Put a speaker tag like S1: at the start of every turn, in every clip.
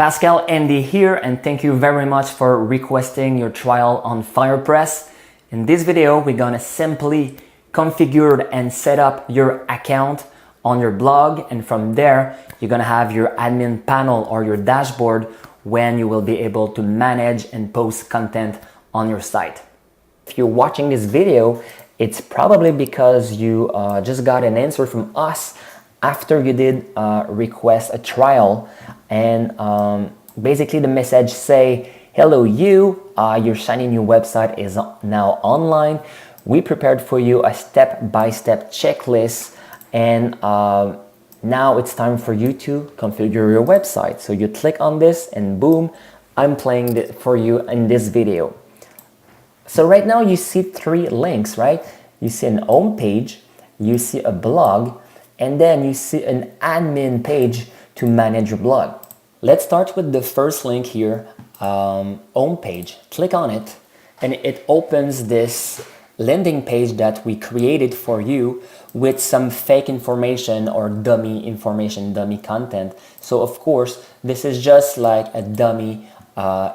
S1: Pascal, Andy here, and thank you very much for requesting your trial on FirePress. In this video, we're gonna simply configure and set up your account on your blog, and from there, you're gonna have your admin panel or your dashboard when you will be able to manage and post content on your site. If you're watching this video, it's probably because you just got an answer from us after you did request a trial, and basically the message say, hello your shiny new website is now online. We prepared for you a step-by-step checklist, and now it's time for you to configure your website. So you click on this and boom, I'm playing it for you in this video. So right now you see three links, right? You see an home page, you see a blog, and then you see an admin page to manage your blog. Let's start with the first link here, home page. Click on it and it opens this landing page that we created for you with some fake information or dummy information, dummy content. So of course, this is just like a dummy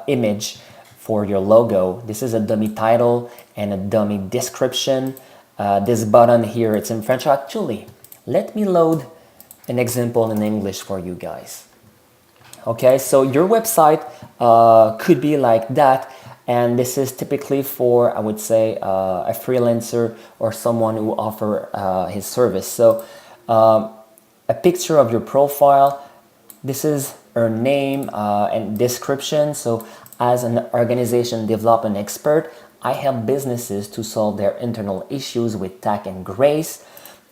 S1: image for your logo. This is a dummy title and a dummy description. This button here, it's in French. Actually, let me load an example in English for you guys. Okay, so your website could be like that, and this is typically for, I would say, a freelancer or someone who offer his service. So a picture of your profile, this is her name and description. So as an organization development expert, I help businesses to solve their internal issues with tact and grace.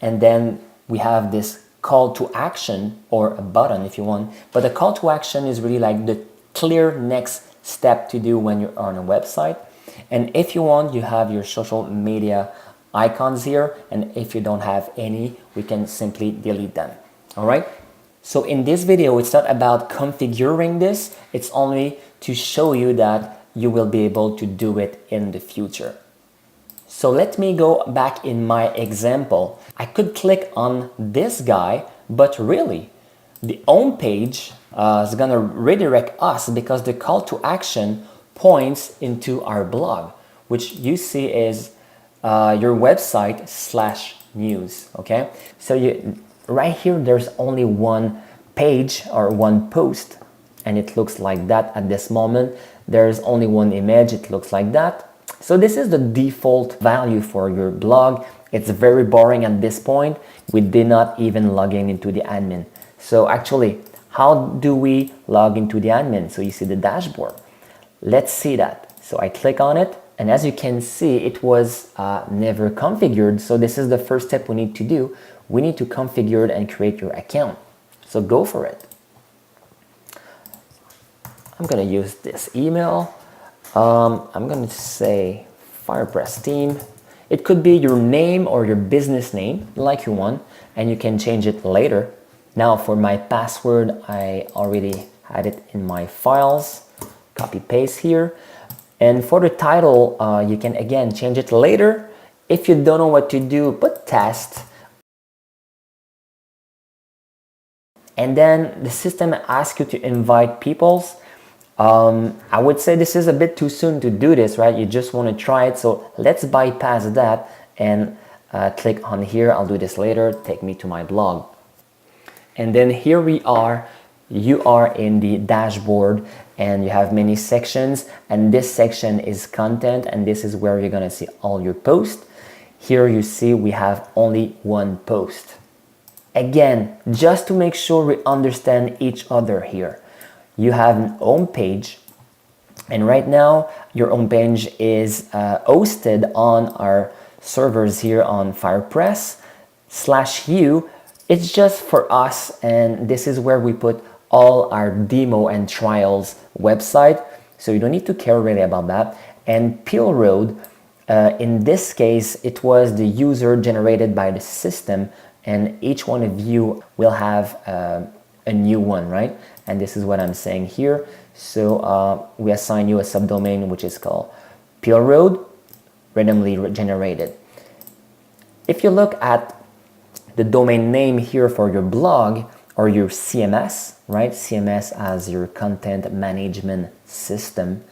S1: And then we have this call to action, or a button if you want, but the call to action is really like the clear next step to do when you're on a website. And if you want, you have your social media icons here, and if you don't have any, we can simply delete them. All right, so in this video, it's not about configuring this, it's only to show you that you will be able to do it in the future. So let me go back in my example. I could click on this guy, but really the home page is gonna redirect us because the call to action points into our blog, which you see is your website /news. Okay, so right here there's only one page or one post, and it looks like that at this moment. There's only one image, it looks like that. So this is the default value for your blog. It's very boring at this point. We did not even log into the admin. So actually, how do we log into the admin? So you see the dashboard. Let's see that. So I click on it, and as you can see, it was never configured. So this is the first step we need to do. We need to configure and create your account. So go for it. I'm gonna use this email. I'm going to say FirePress team. It could be your name or your business name, like you want, and you can change it later. Now for my password, I already had it in my files. Copy paste here. And for the title, you can again change it later. If you don't know what to do, put test. And then the system asks you to invite people. I would say this is a bit too soon to do this, right? You just want to try it. So let's bypass that and click on here. I'll do this later. Take me to my blog. And then here we are. You are in the dashboard and you have many sections. And this section is content. And this is where you're going to see all your posts. Here you see we have only one post. Again, just to make sure we understand each other here. You have an home page, and right now your home page is hosted on our servers here on FirePress /you. It's just for us, and this is where we put all our demo and trials website, so you don't need to care really about that. And Peel Road, in this case, it was the user generated by the system, and each one of you will have a new one, right? And this is what I'm saying here. So we assign you a subdomain which is called Peel Road, randomly generated. If you look at the domain name here for your blog, or your CMS, right? CMS as your content management system.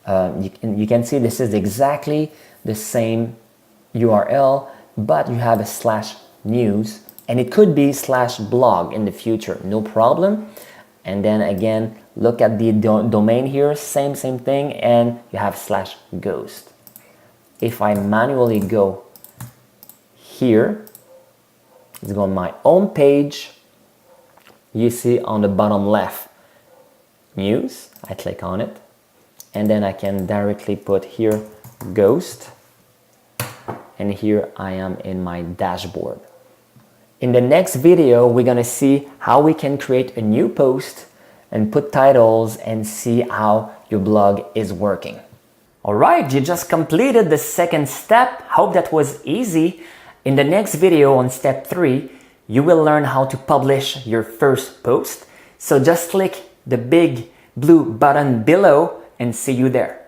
S1: You can see this is exactly the same URL, but you have a /news, and it could be /blog in the future, no problem. And then again, look at the domain here, same thing, and you have /ghost. If I manually go here, let's go on my own page. You see on the bottom left, news. I click on it, and then I can directly put here ghost, and here I am in my dashboard. In the next video, we're gonna see how we can create a new post and put titles and see how your blog is working. All right, you just completed the second step. Hope that was easy. In the next video on step 3, you will learn how to publish your first post. So just click the big blue button below and see you there.